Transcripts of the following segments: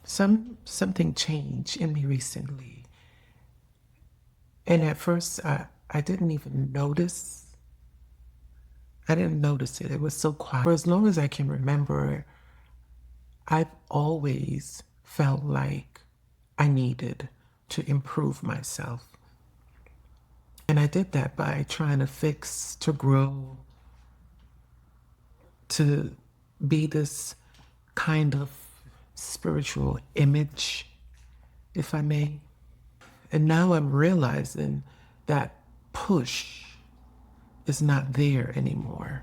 something changed in me recently. And at first I didn't even notice. I didn't notice it. It was so quiet. For as long as I can remember, I've always felt like I needed to improve myself. And I did that by trying to fix, to grow, to be this kind of spiritual image, if I may. And now I'm realizing that push is not there anymore.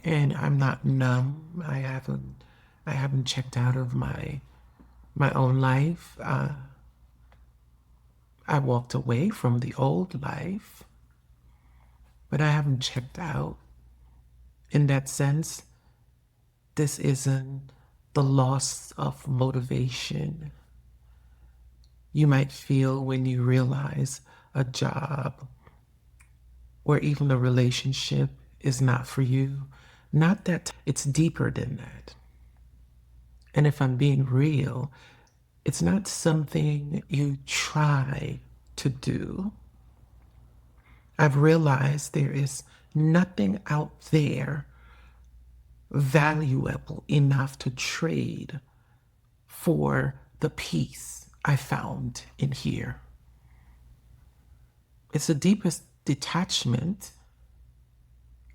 And I'm not numb. I haven't checked out of my own life. I walked away from the old life, but I haven't checked out. In that sense, this isn't the loss of motivation you might feel when you realize a job or even a relationship is not for you. Not that it's deeper than that. And if I'm being real, it's not something you try to do. I've realized there is nothing out there valuable enough to trade for the peace I found in here. It's the deepest detachment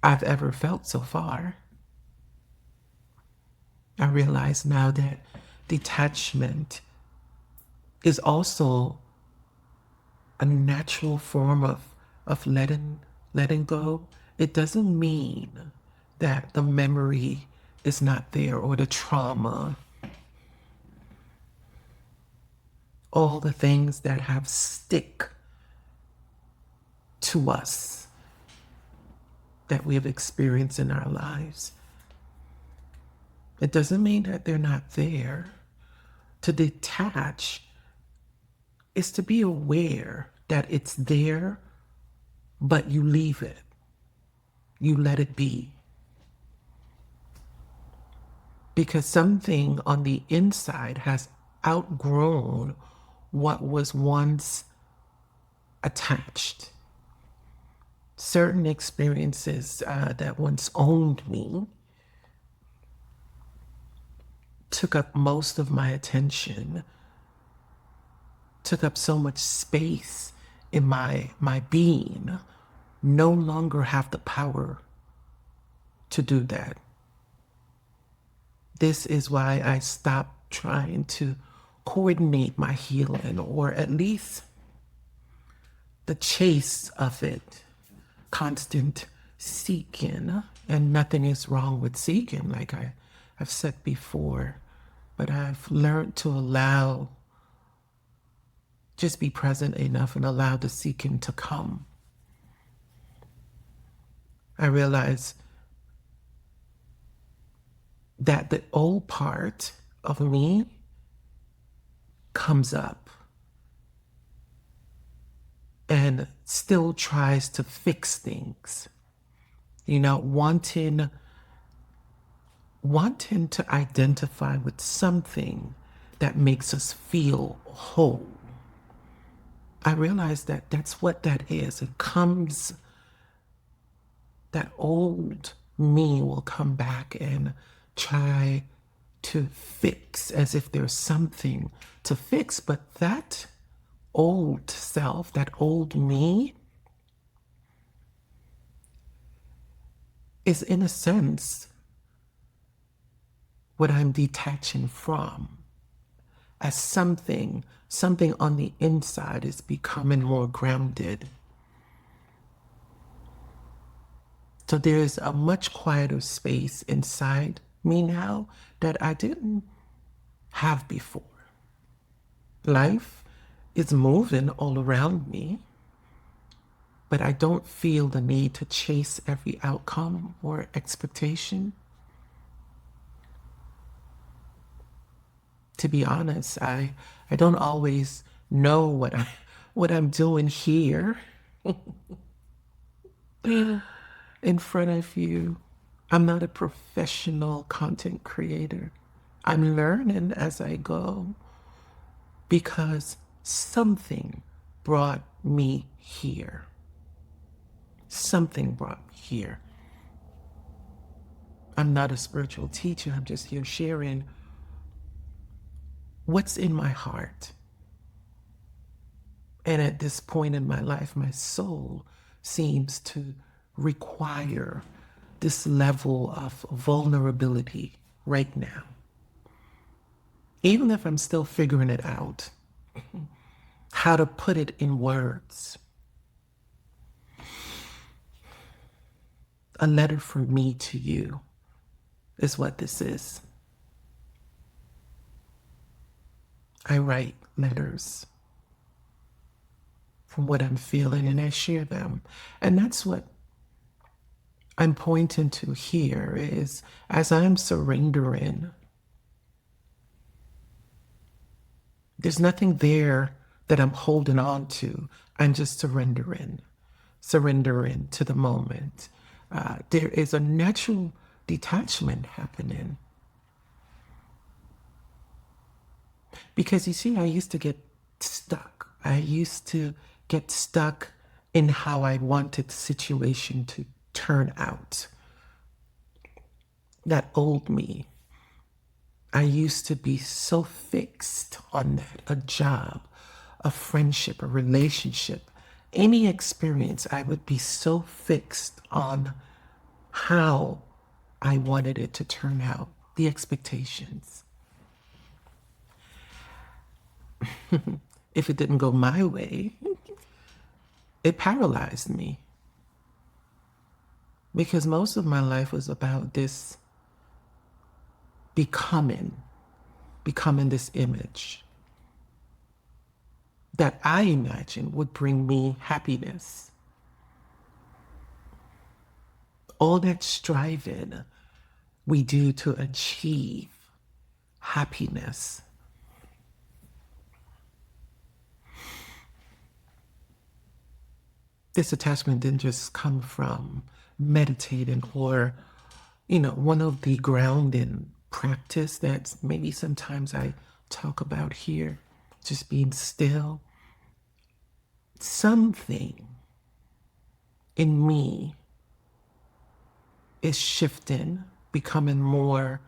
I've ever felt so far. I realize now that detachment is also a natural form of letting go. It doesn't mean that the memory is not there or the trauma, all the things that have stick to us that we have experienced in our lives. It doesn't mean that they're not there. To detach is to be aware that it's there, but you leave it. You let it be. Because something on the inside has outgrown what was once attached. Certain experiences that once owned me took up most of my attention, took up so much space in my being, no longer have the power to do that. This is why I stopped trying to coordinate my healing, or at least the chase of it, constant seeking. And nothing is wrong with seeking, like I've said before, but I've learned to allow, just be present enough and allow the seeking to come. I realize that the old part of me comes up and still tries to fix things, wanting to identify with something that makes us feel whole. I realize that that's what that is. It comes, that old me will come back and try to fix as if there's something to fix. But that old self, that old me, is in a sense what I'm detaching from, as something on the inside is becoming more grounded. So there's a much quieter space inside me now that I didn't have before. Life is moving all around me, but I don't feel the need to chase every outcome or expectation. To be honest, I don't always know what I'm doing here in front of you. I'm not a professional content creator. I'm learning as I go because something brought me here. Something brought me here. I'm not a spiritual teacher. I'm just here sharing what's in my heart. And at this point in my life, my soul seems to require this level of vulnerability right now. Even if I'm still figuring it out, how to put it in words. A letter from me to you is what this is. I write letters from what I'm feeling and I share them. And that's what I'm pointing to here is as I'm surrendering, there's nothing there that I'm holding on to. I'm just surrendering to the moment. There is a natural detachment happening. Because you see, I used to get stuck. I used to get stuck in how I wanted the situation to turn out. That old me. I used to be so fixed on that, a job, a friendship, a relationship, any experience, I would be so fixed on how I wanted it to turn out, the expectations. If it didn't go my way, it paralyzed me because most of my life was about this becoming this image that I imagined would bring me happiness. All that striving we do to achieve happiness. This attachment didn't just come from meditating or, one of the grounding practice that maybe sometimes I talk about here, just being still. Something in me is shifting, becoming more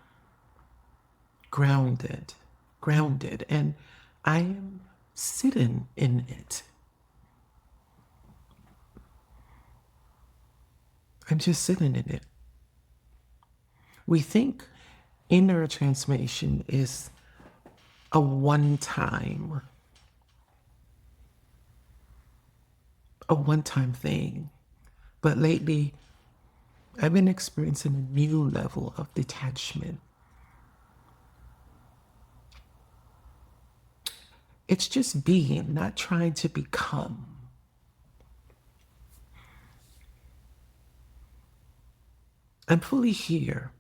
grounded, and I am sitting in it. I'm just sitting in it. We think inner transformation is a one-time thing. But lately, I've been experiencing a new level of detachment. It's just being, not trying to become. I'm fully here,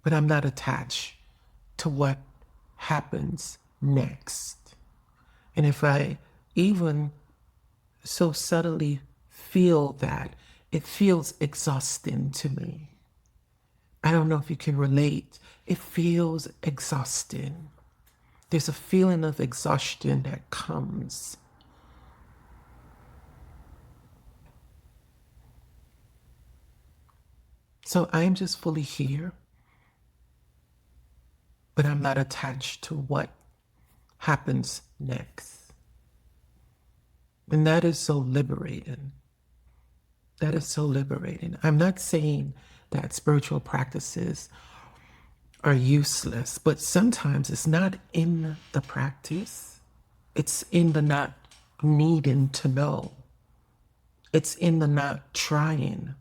but I'm not attached to what happens next. And if I even so subtly feel that, it feels exhausting to me. I don't know if you can relate. It feels exhausting. There's a feeling of exhaustion that comes. So I'm just fully here, but I'm not attached to what happens next. And that is so liberating. That is so liberating. I'm not saying that spiritual practices are useless, but sometimes it's not in the practice, it's in the not needing to know, it's in the not trying.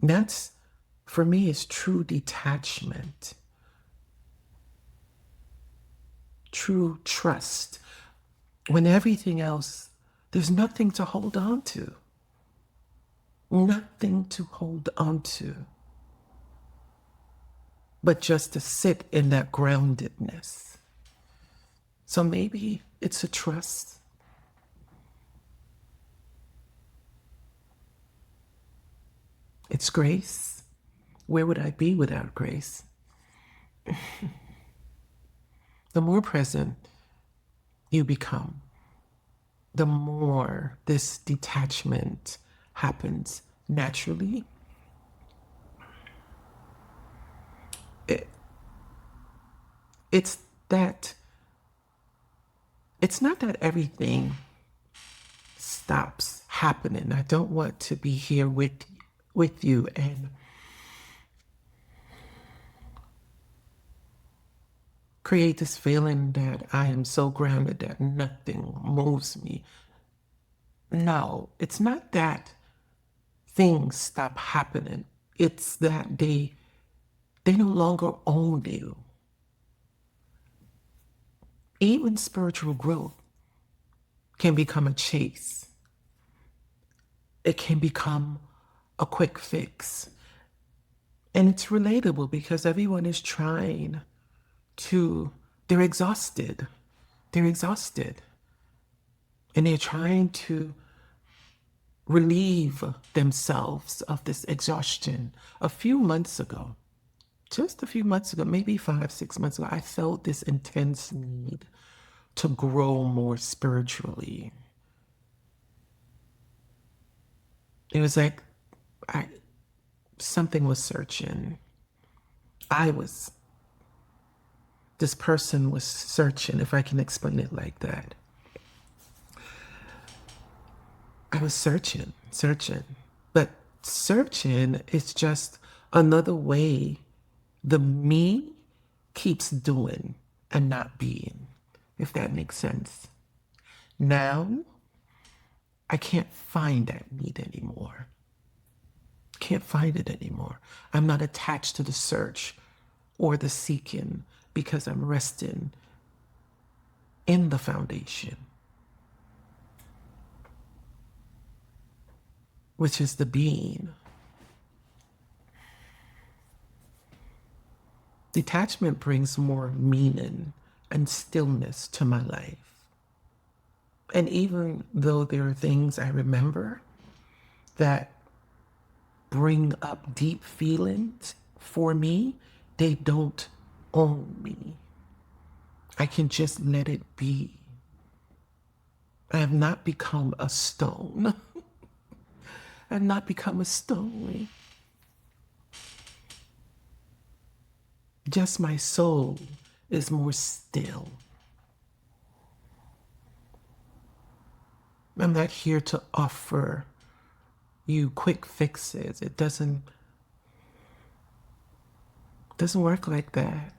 That's, for me, is true detachment, true trust. When everything else, there's nothing to hold on to. Nothing to hold on to. But just to sit in that groundedness. So maybe it's a trust. It's grace. where would I be without grace? The more present you become, the more this detachment happens naturally. It, it's that, it's not that everything stops happening. I don't want to be here with you and create this feeling that I am so grounded that nothing moves me. No, it's not that things stop happening. It's that they no longer own you. Even spiritual growth can become a chase. It can become a quick fix. And it's relatable because everyone is trying to, they're exhausted. They're exhausted. And they're trying to relieve themselves of this exhaustion. A few months ago, just a few months ago, maybe 5, 6 months ago, I felt this intense need to grow more spiritually. It was like I, something was searching. I was, this person was searching, if I can explain it like that. I was searching. But searching is just another way the me keeps doing and not being, if that makes sense. Now, I can't find that need anymore. Can't find it anymore. I'm not attached to the search or the seeking because I'm resting in the foundation, which is the being. Detachment brings more meaning and stillness to my life. And even though there are things I remember that bring up deep feelings for me, they don't own me. I can just let it be. I have not become a stone. I have not become a stone. Just my soul is more still. I'm not here to offer you quick fixes. It doesn't work like that.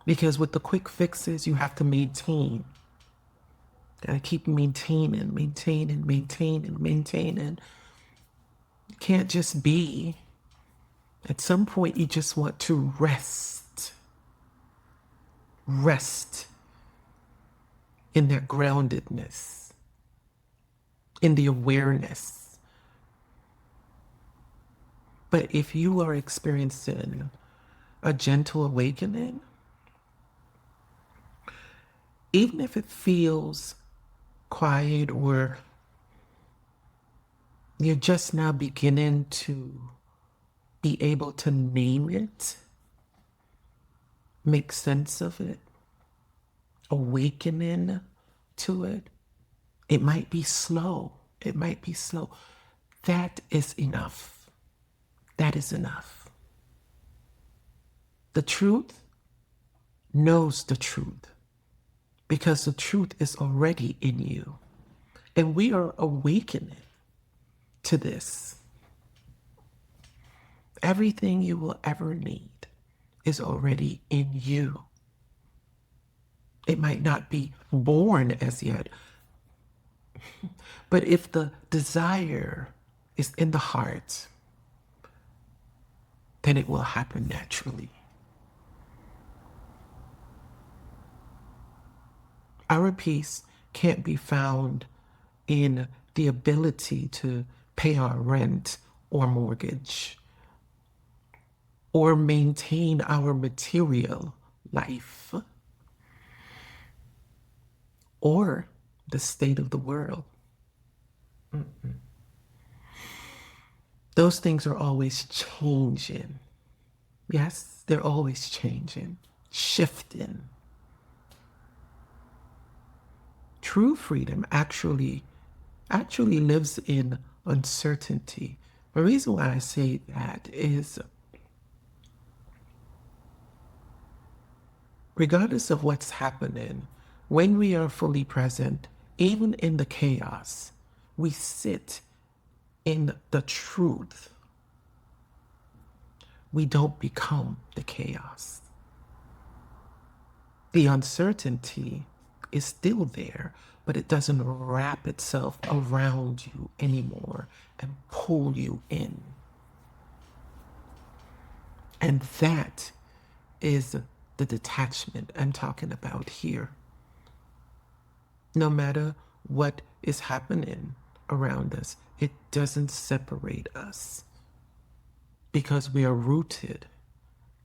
Because with the quick fixes, you have to maintain. Gotta keep maintaining. You can't just be. At some point, you just want to rest. Rest in that groundedness, in the awareness. But if you are experiencing a gentle awakening, even if it feels quiet or you're just now beginning to be able to name it, make sense of it, awakening to it, it might be slow. It might be slow. That is enough. That is enough. The truth knows the truth because the truth is already in you. And we are awakening to this. Everything you will ever need is already in you. It might not be born as yet, but if the desire is in the heart, then it will happen naturally. Our peace can't be found in the ability to pay our rent or mortgage or maintain our material life or the state of the world. Those things are always changing. Yes, they're always changing, shifting. True freedom actually lives in uncertainty. The reason why I say that is regardless of what's happening, when we are fully present, even in the chaos, we sit in the truth. We don't become the chaos. The uncertainty is still there, but it doesn't wrap itself around you anymore and pull you in. And that is the detachment I'm talking about here. No matter what is happening around us, it doesn't separate us because we are rooted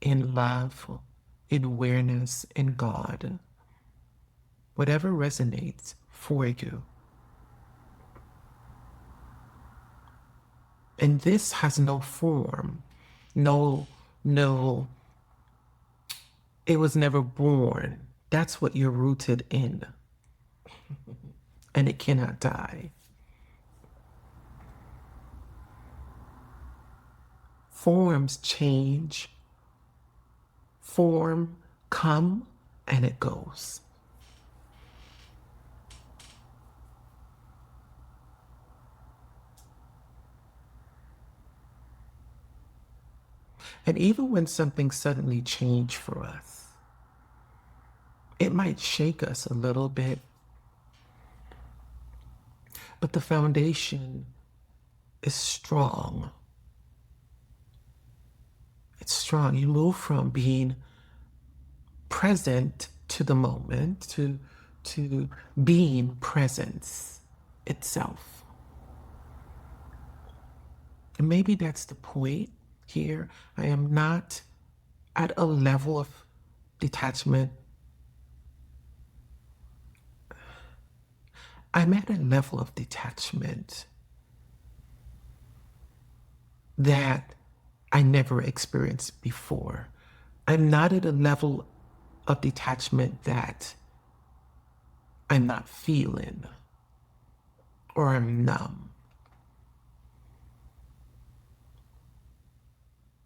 in love, in awareness, in God. Whatever resonates for you. And this has no form, no, it was never born. That's what you're rooted in. And it cannot die. Forms change, form come, and it goes. And even when something suddenly changed for us, it might shake us a little bit, but the foundation is strong. It's strong. You move from being present to the moment to being presence itself. And maybe that's the point here. I am not at a level of detachment. I'm at a level of detachment that I never experienced before. I'm not at a level of detachment that I'm not feeling or I'm numb.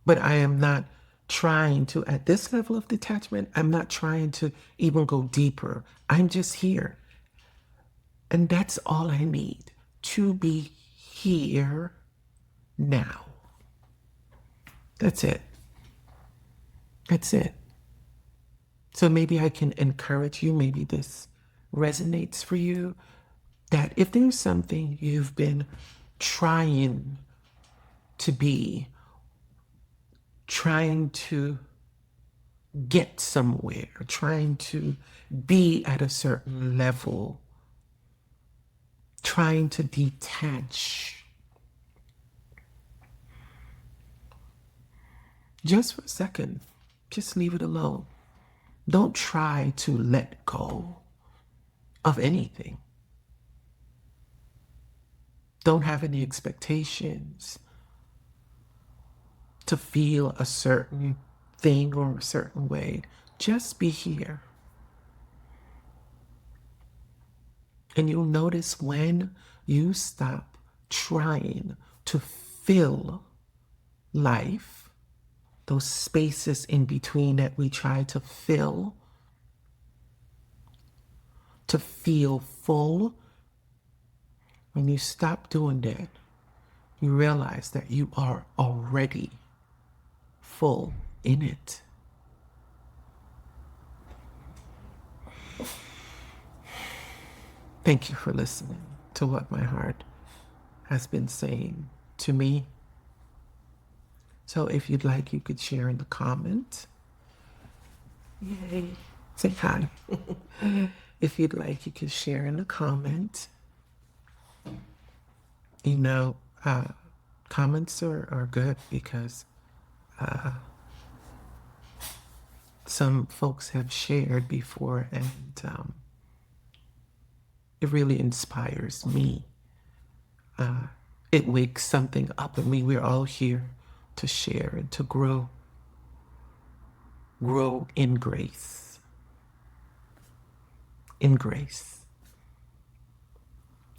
But I am not trying to, at this level of detachment, I'm not trying to even go deeper. I'm just here. And that's all I need, to be here now. That's it. That's it. So maybe I can encourage you, maybe this resonates for you, that if there's something you've been trying to be, trying to get somewhere, trying to be at a certain level, trying to detach, just for a second, just leave it alone. Don't try to let go of anything. Don't have any expectations to feel a certain thing or a certain way. Just be here. And you'll notice when you stop trying to fill life, those spaces in between that we try to fill, to feel full, when you stop doing that, you realize that you are already full in it. Thank you for listening to what my heart has been saying to me. So if you'd like, you could share in the comment. Yay. Say hi. If you'd like, you could share in the comment. You know, comments are good because some folks have shared before, and it really inspires me. it wakes something up in me. We're all here to share and to grow. Grow in grace. In grace.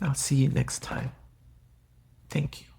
I'll see you next time. Thank you.